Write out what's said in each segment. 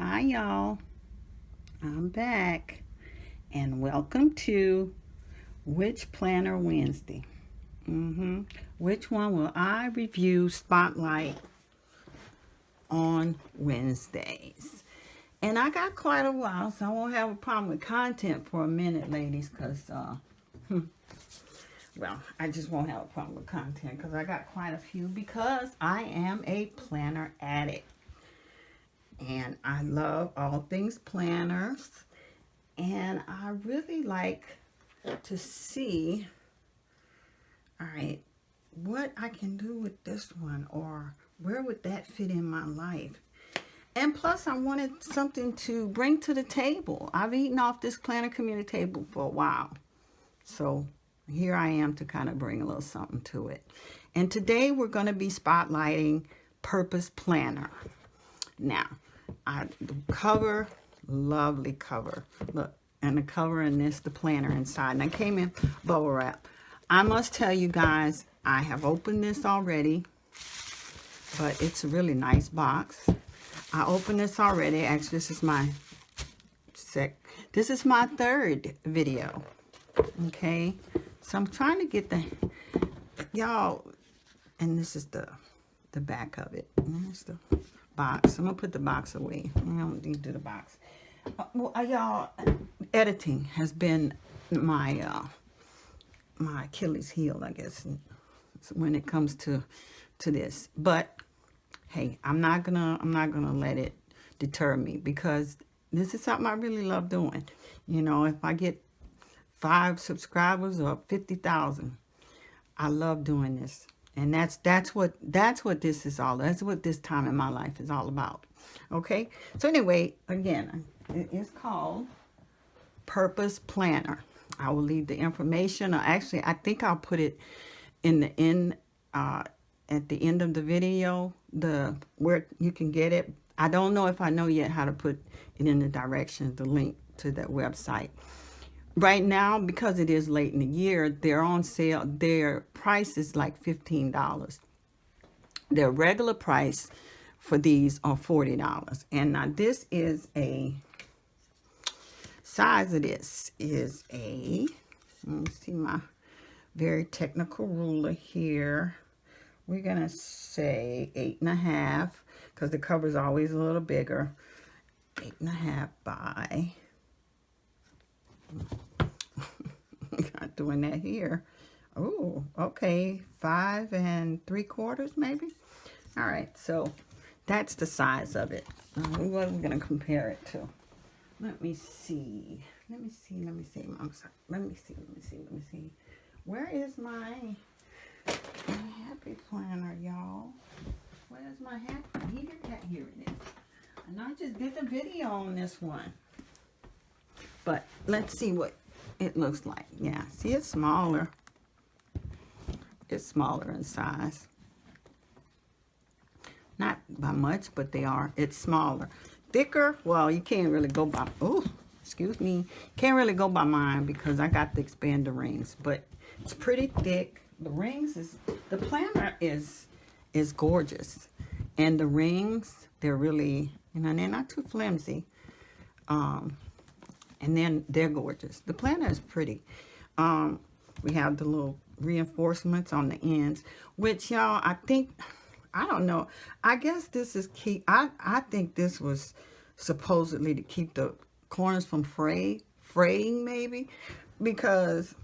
Hi, y'all. I'm back, and welcome to Which Planner Wednesday. Which one will I review spotlight on Wednesdays? And I got quite a while, so I won't have a problem with content for a minute, ladies, because, well, I just won't have a problem with content because I got quite a few because I am a planner addict. And I love all things planners. And I really like to see, all right, what I can do with this one, or where would that fit in my life. And plus, I wanted something to bring to the table. I've eaten off this planner community table for a while. So here I am to kind of bring a little something to it. And today we're going to be spotlighting Purpose Planner. Now, the cover, lovely cover. Look, and the cover, and this, the planner inside. And I came in bubble wrap. I must tell you guys, I have opened this already, but it's a really nice box. I opened this already. Actually, this is my third video. Okay, so I'm trying to get the y'all, and this is the back of it. And there's the box. I'm gonna put the box away. I don't need to do the box. Y'all, editing has been my my Achilles heel, I guess, when it comes to this. But hey, I'm not gonna let it deter me, because this is something I really love doing. You know, if I get 5 subscribers or 50,000, I love doing this. And that's what this is all. That's what this time in my life is all about. Okay. So anyway, again, it is called Purpose Planner. I will leave the information. Or actually, I think I'll put it in the end at the end of the video, where you can get it. I don't know if I know yet how to put it in the directions, the link to that website. Right now, because it is late in the year, they're on sale. Their price is like $15. Their regular price for these are $40. And now this is a size of this is a, let me see my very technical ruler here. We're gonna say 8.5, because the cover is always a little bigger. 8.5 by not doing that here. Oh, okay, 5 3/4 maybe. All right, so that's the size of it. What are we gonna compare it to? Let me see. Let me see. I'm sorry. Let me see. Where is my happy planner, y'all? Where's my happy? Here it is. And I just did the video on this one. But let's see what it looks like. Yeah, see, it's smaller. It's smaller in size. Not by much, but it's smaller. Thicker, well, you can't really go by, excuse me. Can't really go by mine because I got the expander rings, but it's pretty thick. The planner is gorgeous. And the rings, they're really, they're not too flimsy. And then they're gorgeous. The planner is pretty. We have the little reinforcements on the ends, which, y'all, I don't know. I guess this is key. I think this was supposedly to keep the corners from fraying, maybe, because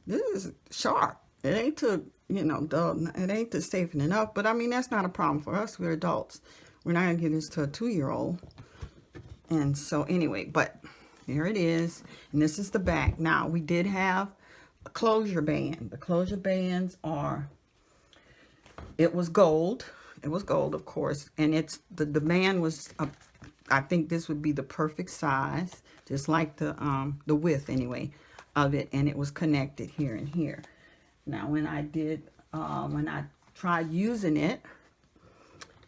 this is sharp. It ain't to, it ain't to safety enough. But I mean, that's not a problem for us. We're adults. We're not gonna give this to a 2-year-old. And so anyway, but here it is, and this is the back. Now, we did have a closure band. The closure bands it was gold. It was gold, of course, and the band was, I think this would be the perfect size, just like the width anyway of it, and it was connected here and here. Now, when I tried using it,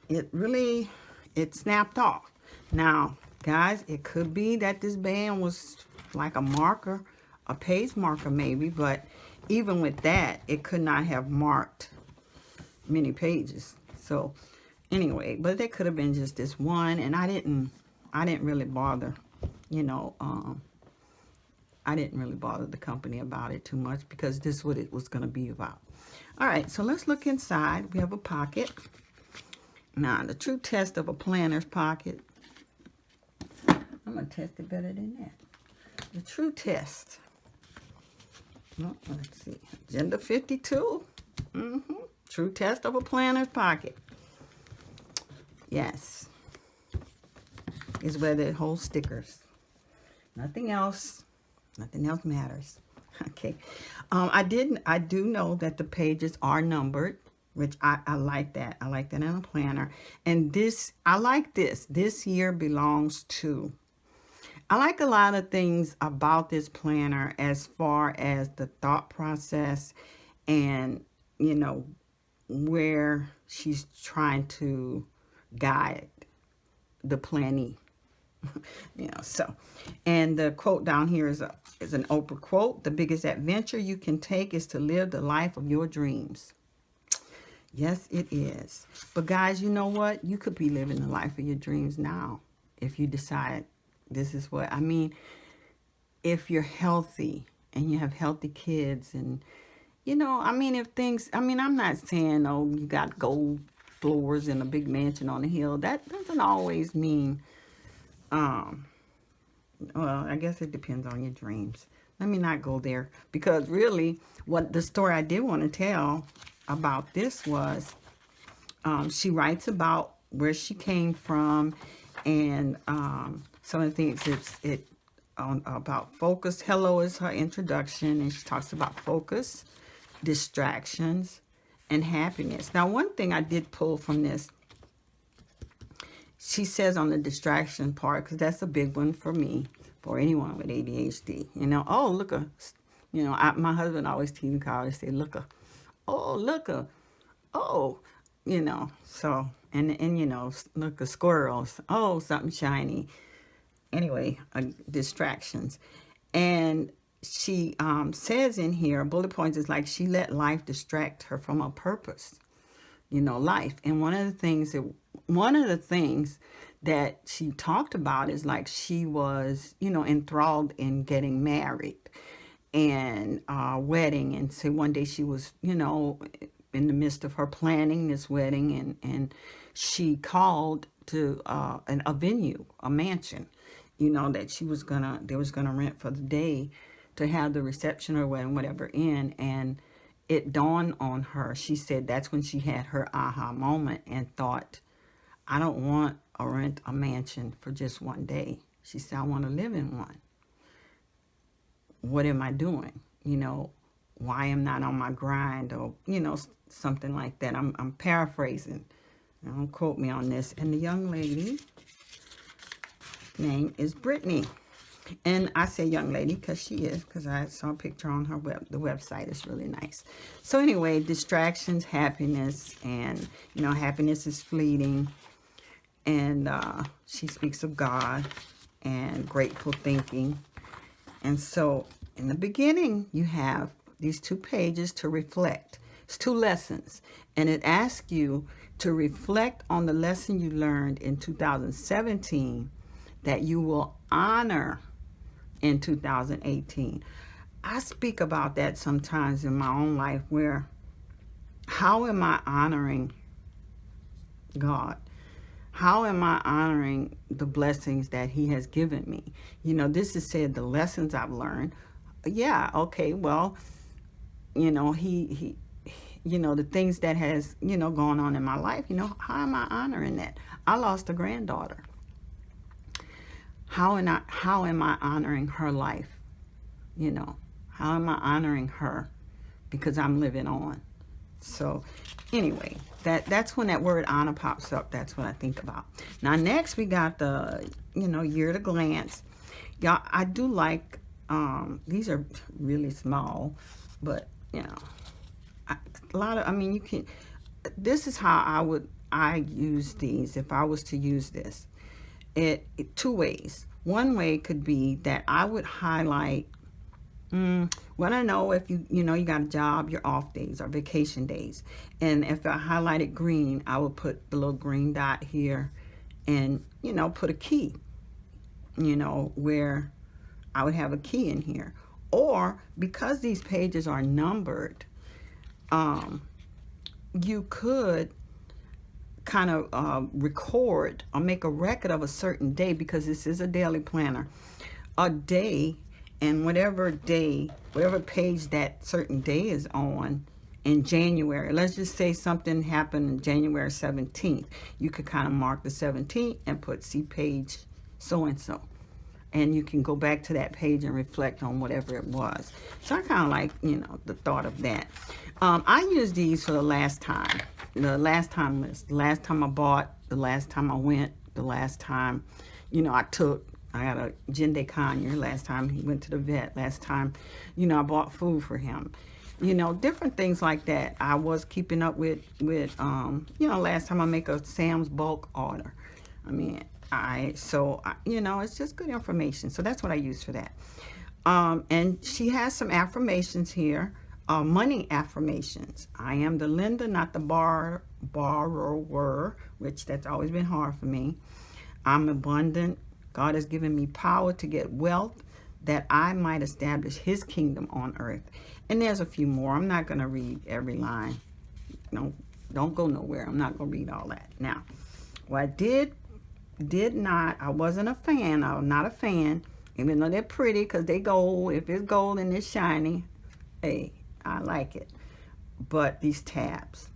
it snapped off. Now, guys, it could be that this band was like a marker, a page marker maybe, but even with that, it could not have marked many pages. So anyway, but there could have been just this one, and I didn't I didn't really bother, you know, I didn't really bother the company about it too much because this is what it was going to be about. All right, so let's look inside. We have a pocket. Now, the true test of a planner's pocket. I'm going to test it better than that. The true test. Oh, let's see. Agenda 52. True test of a planner's pocket. Yes. Is whether it holds stickers. Nothing else. Nothing else matters. Okay. I do know that the pages are numbered, which I like that. I like that in a planner. And this, I like this. This year belongs to. I like a lot of things about this planner as far as the thought process and, you know, where she's trying to guide the plannee. You know, so, and the quote down here is an Oprah quote. The biggest adventure you can take is to live the life of your dreams. Yes, it is. But guys, you know what? You could be living the life of your dreams now if you decide this is what, I mean, if you're healthy and you have healthy kids and, you know, I mean, if things, I mean, I'm not saying, oh, you got gold floors and a big mansion on the hill. That doesn't always mean, well, I guess it depends on your dreams. Let me not go there because really what the story I did want to tell about this was, she writes about where she came from and, some of the things about focus. Hello is her introduction, and she talks about focus, distractions, and happiness. Now, one thing I did pull from this, she says on the distraction part, because that's a big one for me, for anyone with ADHD. You know, oh, look, you know, my husband always teased me, always say, look, oh, look, oh, you know, so, and you know, look, squirrels, oh, something shiny. Anyway, distractions. And she says in here, bullet points is like she let life distract her from her purpose, you know, life. And one of the things that she talked about is like she was, you know, enthralled in getting married and wedding. And so one day she was, you know, in the midst of her planning this wedding, and she called to a venue, a mansion, you know, that they was gonna rent for the day to have the reception or wedding, whatever in. And it dawned on her. She said that's when she had her aha moment and thought, I don't want to rent a mansion for just one day. She said, I want to live in one. What am I doing? You know, why am I not on my grind, or, you know, something like that. I'm paraphrasing. Don't quote me on this. And the young lady name is Brittany. And I say young lady because she is, because I saw a picture on her the website. It's really nice. So anyway, distractions, happiness, and, you know, happiness is fleeting. And she speaks of God and grateful thinking. And so in the beginning, you have these 2 pages to reflect. It's 2 lessons. And it asks you to reflect on the lesson you learned in 2017 that you will honor in 2018. I speak about that sometimes in my own life, where how am I honoring God? How am I honoring the blessings that he has given me? You know, this is said the lessons I've learned. Yeah, okay, well, you know, he you know, the things that has, you know, gone on in my life, you know, how am I honoring that? I lost a granddaughter. How am I honoring her life? You know, how am I honoring her? Because I'm living on. So anyway, that's when that word honor pops up. That's what I think about. Now next we got the, you know, year at a glance. Y'all, I do like, these are really small, but, you know, a lot of, I mean, you can, this is how I use these if I was to use this. It 2 ways. One way could be that I would highlight, when I know if you know, you got a job, your off days or vacation days. And if I highlighted green, I would put the little green dot here and, you know, put a key. you know, where I would have a key in here. Or because these pages are numbered, you could kind of record or make a record of a certain day, because this is a daily planner, a day, and whatever day, whatever page that certain day is on in January. Let's just say something happened on January 17th. You could kind of mark the 17th and put see page so and so. And you can go back to that page and reflect on whatever it was. So I kind of like, you know, the thought of that. I used these for the last time. The last time list. The last time I bought. The last time I went. The last time, you know, I got a Jinde Conyer last time he went to the vet. Last time, you know, I bought food for him. You know, different things like that. I was keeping up with you know, last time I make a Sam's bulk order. I mean, you know, it's just good information. So that's what I use for that. And she has some affirmations here, money affirmations. I am the lender, not the borrower, which that's always been hard for me. I'm abundant. God has given me power to get wealth that I might establish his kingdom on earth. And there's a few more. I'm not going to read every line. No, don't go nowhere. I'm not going to read all that. Now, what I did not, I wasn't a fan. I'm not a fan, even though they're pretty, because they gold. If it's gold and it's shiny, hey, I like it. But these tabs,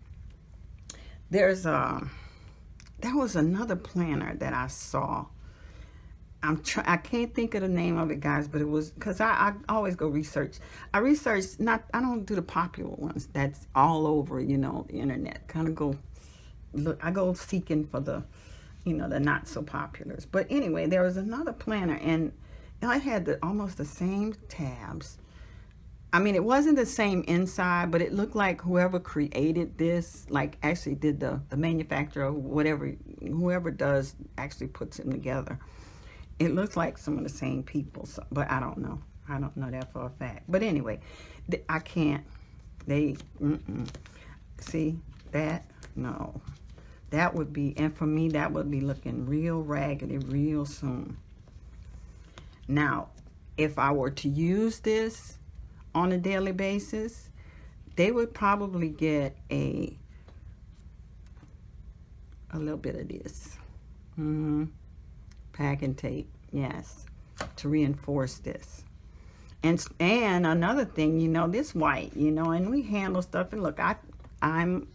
there was another planner that I saw. I can't think of the name of it, guys, but it was, because I always go research. I don't do the popular ones that's all over, you know, the internet. Kind of go look, I go seeking for the, you know, the not so populars. But anyway, there was another planner, and I had almost the same tabs. I mean, it wasn't the same inside, but it looked like whoever created this, like actually did the manufacturer, whoever does actually puts them together. It looks like some of the same people, so, but I don't know. I don't know that for a fact. But anyway, I can't. See that? No. That would be, and for me, that would be looking real raggedy real soon. Now, if I were to use this on a daily basis, they would probably get a little bit of this. Packing tape, yes, to reinforce this. And another thing, you know, this white, you know, and we handle stuff, and look, I'm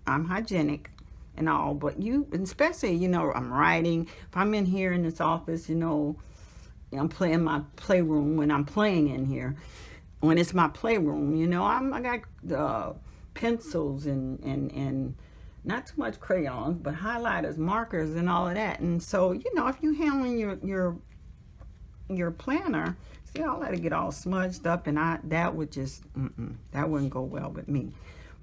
hygienic and all, but especially, you know, I'm writing. If I'm in here in this office, you know, I'm playing my playroom when I'm playing in here. When it's my playroom, you know, I got pencils and not too much crayons, but highlighters, markers, and all of that. And so, you know, if you handling your planner, see, all that to get all smudged up, and that would just that wouldn't go well with me.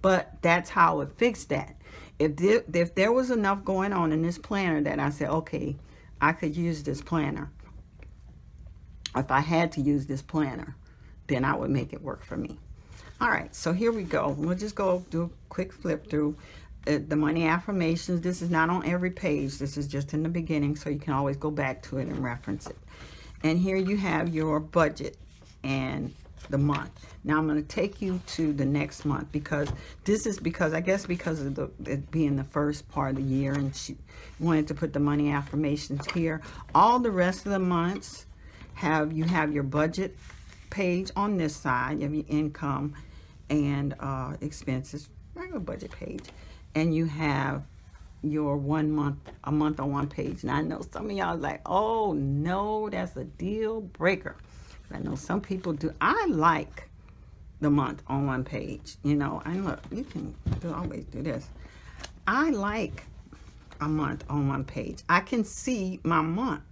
But that's how it fixed that. If there was enough going on in this planner that I said, okay, I could use this planner. If I had to use this planner, then I would make it work for me. All right, so here we go. We'll just go do a quick flip through. The money affirmations, this is not on every page. This is just in the beginning, so you can always go back to it and reference it. And here you have your budget and the month. Now I'm going to take you to the next month, because I guess because of it being the first part of the year, and she wanted to put the money affirmations here. All the rest of the months you have your budget page on this side. You have your income and expenses, regular budget page. And you have your a month on one page. Now I know some of y'all are like, oh no, that's a deal breaker. I know some people do. I like the month on one page, you know. And look, you can always do this. I like a month on one page. I can see my month.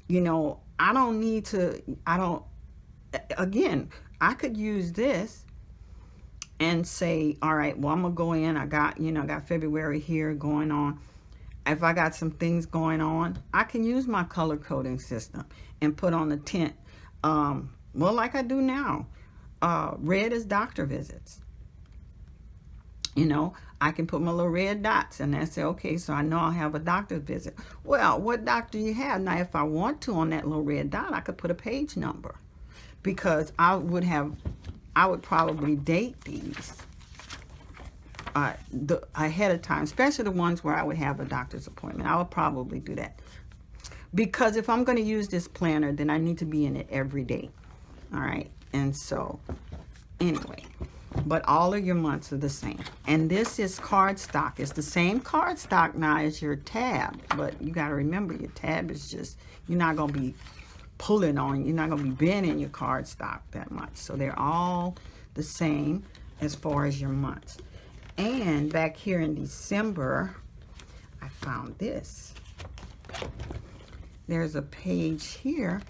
You know, I don't need to, again, I could use this and say, all right, well, I'm gonna go in. I got February here going on. If I got some things going on, I can use my color coding system and put on the tint. Well, like I do now. Red is doctor visits. You know, I can put my little red dots and I say, okay, so I know I'll have a doctor's visit. Well, what doctor you have? Now, if I want to on that little red dot, I could put a page number, because I would probably date these ahead of time, especially the ones where I would have a doctor's appointment. I would probably do that, because if I'm going to use this planner, then I need to be in it every day. All right. And so anyway, but all of your months are the same. And this is cardstock. It's the same cardstock now as your tab, but you got to remember, your tab is just, you're not going to be pulling on, you're not going to be bending your cardstock that much. So they're all the same as far as your months. And back here in December, I found this. There's a page here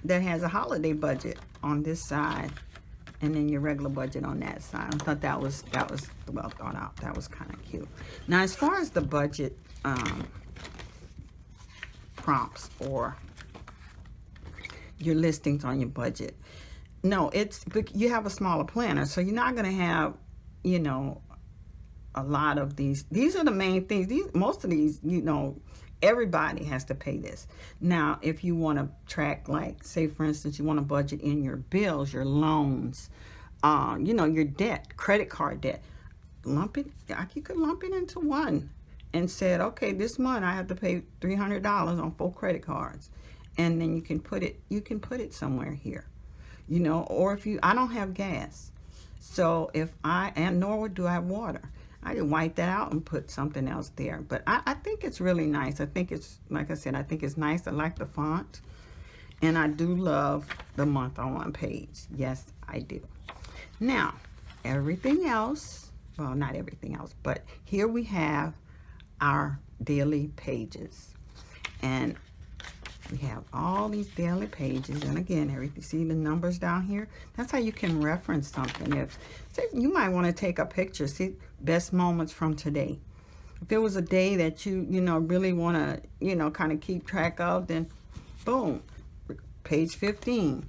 that has a holiday budget on this side, and then your regular budget on that side. I thought that was well thought out. That was kind of cute. Now, as far as the budget prompts or your listings on your budget, no, you have a smaller planner, so you're not going to have, you know, a lot of these. These are the main things. Most of these, you know, everybody has to pay this. Now, if you want to track, like, say, for instance, you want to budget in your bills, your loans, you know, your debt, credit card debt, you could lump it into one and said, okay, this month I have to pay $300 on 4 credit cards. And then you can put it somewhere here, you know, or I don't have gas. So nor do I have water. I can wipe that out and put something else there. But I think it's really nice. I think it's, like I said, I think it's nice. I like the font. And I do love the month on one page. Yes, I do. Now, everything else, well, not everything else, but here we have our daily pages. And we have all these daily pages, and again, everything. See the numbers down here? That's how you can reference something. If, say, you might want to take a picture. See, best moments from today. If there was a day that you know, really want to, you know, kind of keep track of, then boom, page 15.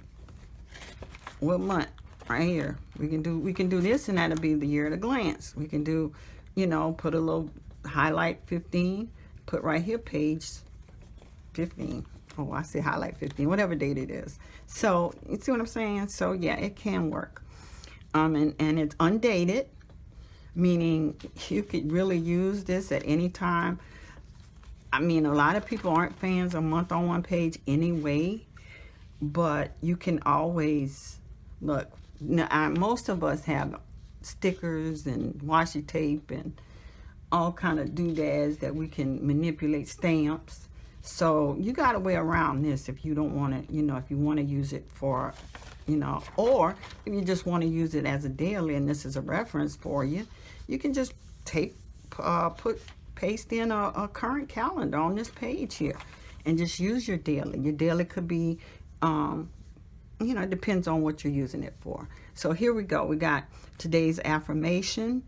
What month? Right here. We can do this, and that'll be the year at a glance. We can do, you know, put a little highlight 15, put right here page 15. Oh, I say highlight 15, whatever date it is. So, you see what I'm saying? So, yeah, it can work. And it's undated, meaning you could really use this at any time. I mean, a lot of people aren't fans of month on one page anyway, but you can always, look, most of us have stickers and washi tape and all kind of doodads that we can manipulate, stamps. So you got a way around this if you don't want to, you know, if you want to use it for, you know, or if you just want to use it as a daily and this is a reference for you, you can just paste in a current calendar on this page here and just use your daily. Your daily could be, you know, it depends on what you're using it for. So here we go. We got today's affirmation,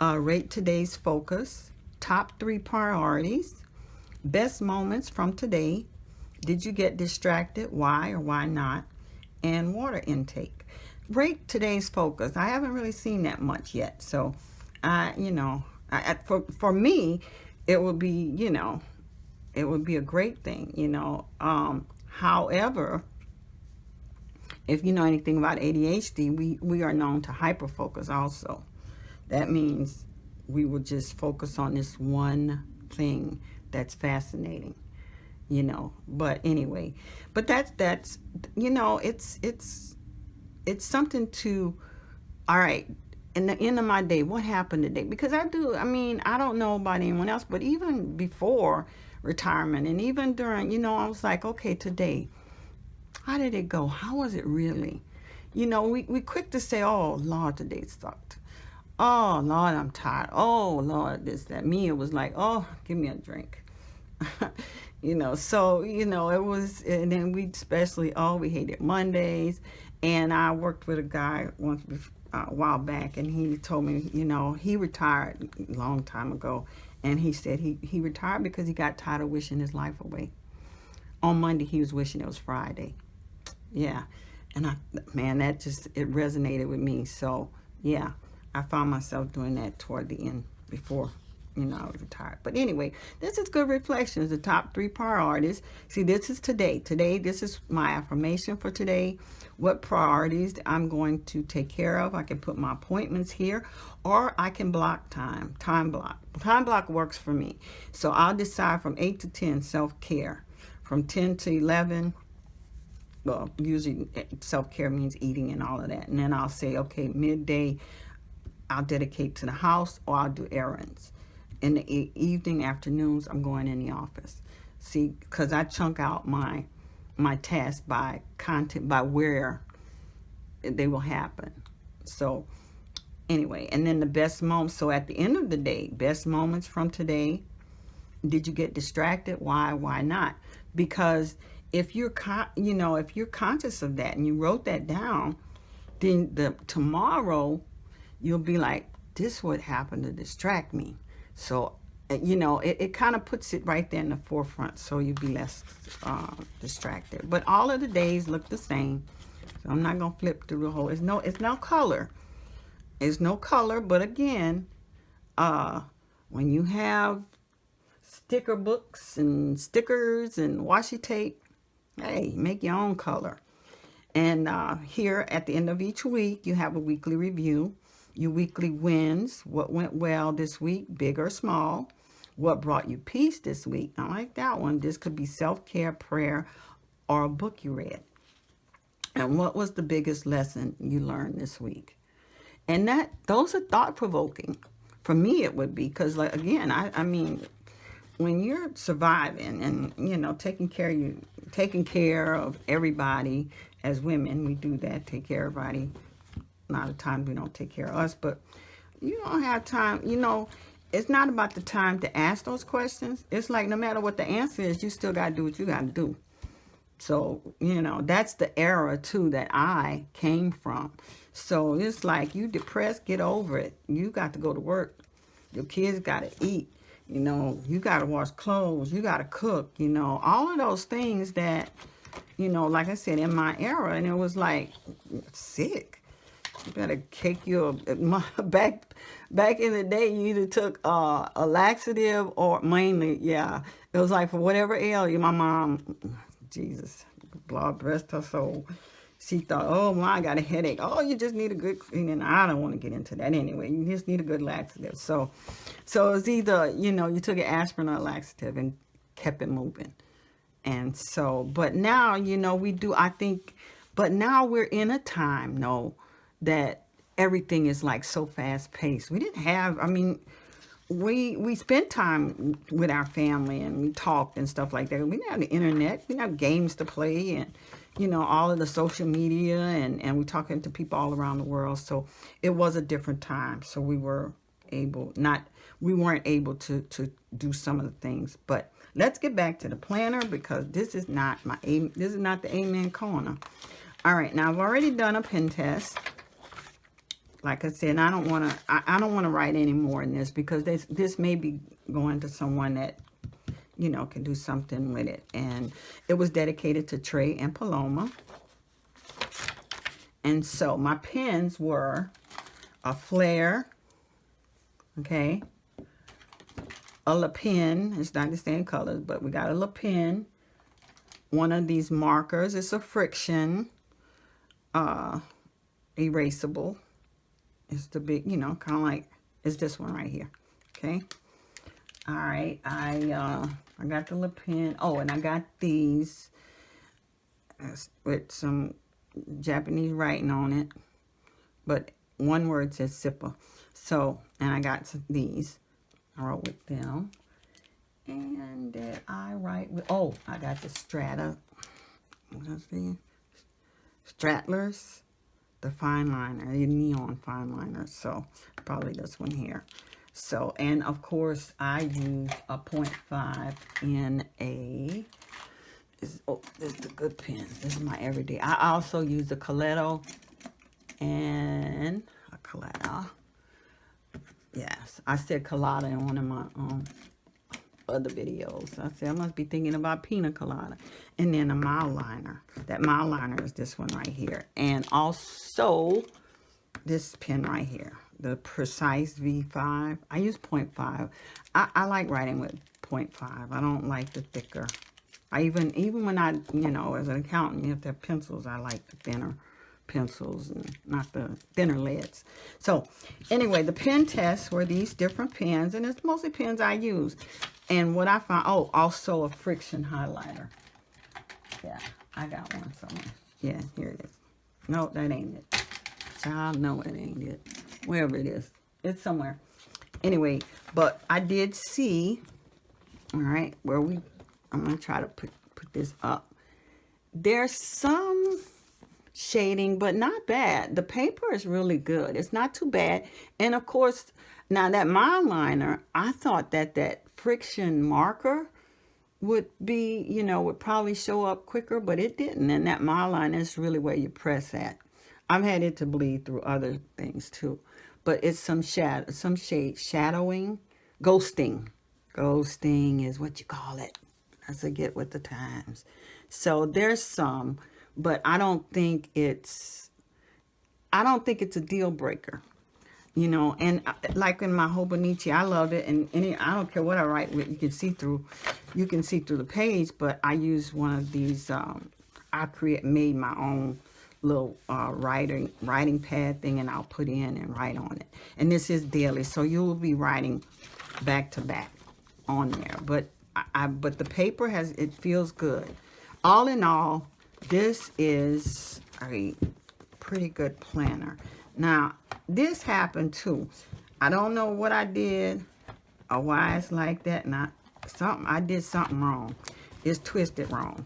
rate today's focus, top 3 priorities, best moments from today, did you get distracted, why or why not, and water intake. Rate today's focus. I haven't really seen that much yet. So, you know, for me, it would be, you know, it would be a great thing, you know. However, if you know anything about ADHD, we are known to hyperfocus also. That means we will just focus on this one thing that's fascinating, you know. But anyway, but that's you know, it's something to, all right, in the end of my day, what happened today? Because I don't know about anyone else, but even before retirement and even during, you know, I was like, okay, today, how did it go? How was it really? You know, we quick to say, oh Lord, today sucked. Oh Lord, I'm tired. Oh Lord, this, that. Me, it was like, oh, give me a drink. You know, so, you know, it was, and then we hated Mondays. And I worked with a guy once a while back, and he told me, you know, he retired a long time ago, and he said he retired because he got tired of wishing his life away. On Monday, he was wishing it was Friday. Yeah. And man, that just, it resonated with me. So, yeah. I found myself doing that toward the end before, I was retired. But anyway, this is good reflections. The top 3 priorities. See, this is today. Today, this is my affirmation for today. What priorities I'm going to take care of. I can put my appointments here, or I can block time. Time block. Time block works for me. So I'll decide from 8 to 10, self-care. From 10 to 11, well, usually self-care means eating and all of that. And then I'll say, okay, midday, I'll dedicate to the house, or I'll do errands. In the evening, afternoons, I'm going in the office. See, because I chunk out my tasks by content, by where they will happen. So anyway, and then the best moments. So at the end of the day, best moments from today. Did you get distracted? Why not? Because if you're if you're conscious of that and you wrote that down, then tomorrow you'll be like, this would happen to distract me. So it kind of puts it right there in the forefront, so you'll be less distracted. But all of the days look the same, so I'm not gonna flip through the whole. It's no color. It's no color. But again, when you have sticker books and stickers and washi tape, hey, make your own color. And here at the end of each week, you have a weekly review. Your weekly wins, what went well this week, big or small. What brought you peace this week? I like that one. This could be self-care, prayer, or a book you read. And what was the biggest lesson you learned this week? And those are thought-provoking. For me, it would be, because, like, again, I mean, when you're surviving and, taking care of everybody, as women, we do that, take care of everybody. A lot of times we don't take care of us, but you don't have time. It's not about the time to ask those questions. It's like no matter what the answer is, you still got to do what you got to do. So, that's the era, too, that I came from. So it's like, you depressed, get over it. You got to go to work. Your kids got to eat. You got to wash clothes. You got to cook. All of those things that, like I said, in my era, and it was like, sick. You better kick your back in the day. You either took a laxative or mainly, yeah. It was like for whatever ailed you. My mom, Jesus, God rest her soul. She thought, oh my, I got a headache. Oh, you just need a good. And I don't want to get into that anyway. You just need a good laxative. So it's either you took an aspirin or a laxative and kept it moving. And so, but now we do. I think, but now we're in a time, that everything is like so fast paced. We didn't have, we spent time with our family and we talked and stuff like that. We didn't have the internet. We didn't have games to play and, all of the social media and we talking to people all around the world. So it was a different time. So we weren't able to do some of the things. But let's get back to the planner, because this is not the Amen Corner. All right, now I've already done a pen test. Like I said, I don't want to write any more in this, because this may be going to someone that, can do something with it. And it was dedicated to Trey and Paloma. And so my pens were a Flair, okay, a Le Pen. It's not the same colors, but we got a Le Pen. One of these markers. It's a Friction, erasable. It's the big, kind of like, it's this one right here. Okay. All right. I got the Le Pen. Oh, and I got these with some Japanese writing on it. But one word says Sippa. So, and I got these. I wrote with them. And did I write with, I got the Strata. What's the Stratlers. The fine liner, the neon fine liner. So probably this one here. So, and of course I use a 0.5 in this is the good pen. This is my everyday. I also use a Coletto and a Colada. Yes, I said Colada in one of my other videos. I said I must be thinking about pina colada. And then a mile liner. That mile liner is this one right here. And also this pen right here. the Precise V5. I use 0.5. I like writing with 0.5. I don't like the thicker. Even when I, you know, as an accountant, you have to have pencils. I like the thinner pencils and not the thinner leads. So anyway, the pen tests were these different pens, and it's mostly pens I use. And what I found, oh, also a friction highlighter. Yeah, I got one somewhere. Yeah, here it is. No, that ain't it. Child, no, it ain't it. Wherever it is, it's somewhere. Anyway, but I did see, all right, I'm gonna try to put this up. There's some shading, but not bad. The paper is really good. It's not too bad. And of course, now that Mildliner, I thought that friction marker would be, you know, would probably show up quicker, but it didn't. And that Mildliner is really where you press at. I've had it to bleed through other things too, but it's some shade shadowing, ghosting. Ghosting is what you call it. As I get with the times. So there's some, but I don't think it's a deal breaker, you know. And like in my Hobonichi, I love it, and I don't care what I write with, you can see through the page. But I use one of these. I made my own little writing pad thing, and I'll put in and write on it. And this is daily, so you will be writing back to back on there. But but the paper it feels good. All in all, this is a pretty good planner. Now, this happened too. I don't know what I did or why it's like that. I did something wrong. It's twisted wrong.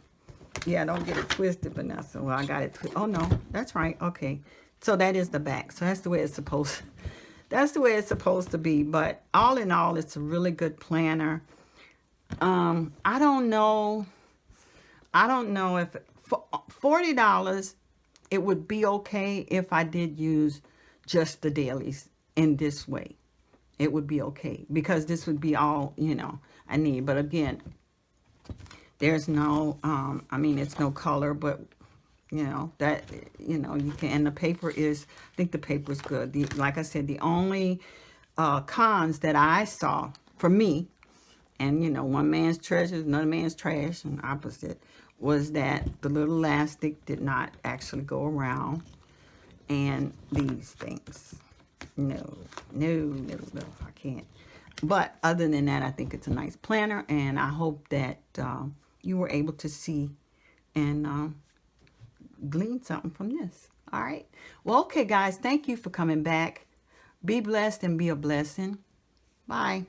Yeah, don't get it twisted, Vanessa. Well, I got it. Oh no, that's right. Okay, so that is the back. So that's the way it's supposed. That's the way it's supposed to be. But all in all, it's a really good planner. I don't know if for $40 it would be okay if I did use just the dailies in this way. It would be okay because this would be all, you know, I need. But again, there's no I mean, it's no color, but you know that, you know, you can. And the paper is, I think the paper is good. Like I said, the only cons that I saw for me, and you know, one man's treasure is another man's trash, and opposite, was that the little elastic did not actually go around, and these things, no, I can't. But other than that, I think it's a nice planner, and I hope that you were able to see and glean something from this. All right, well, okay guys, thank you for coming back. Be blessed and be a blessing. Bye.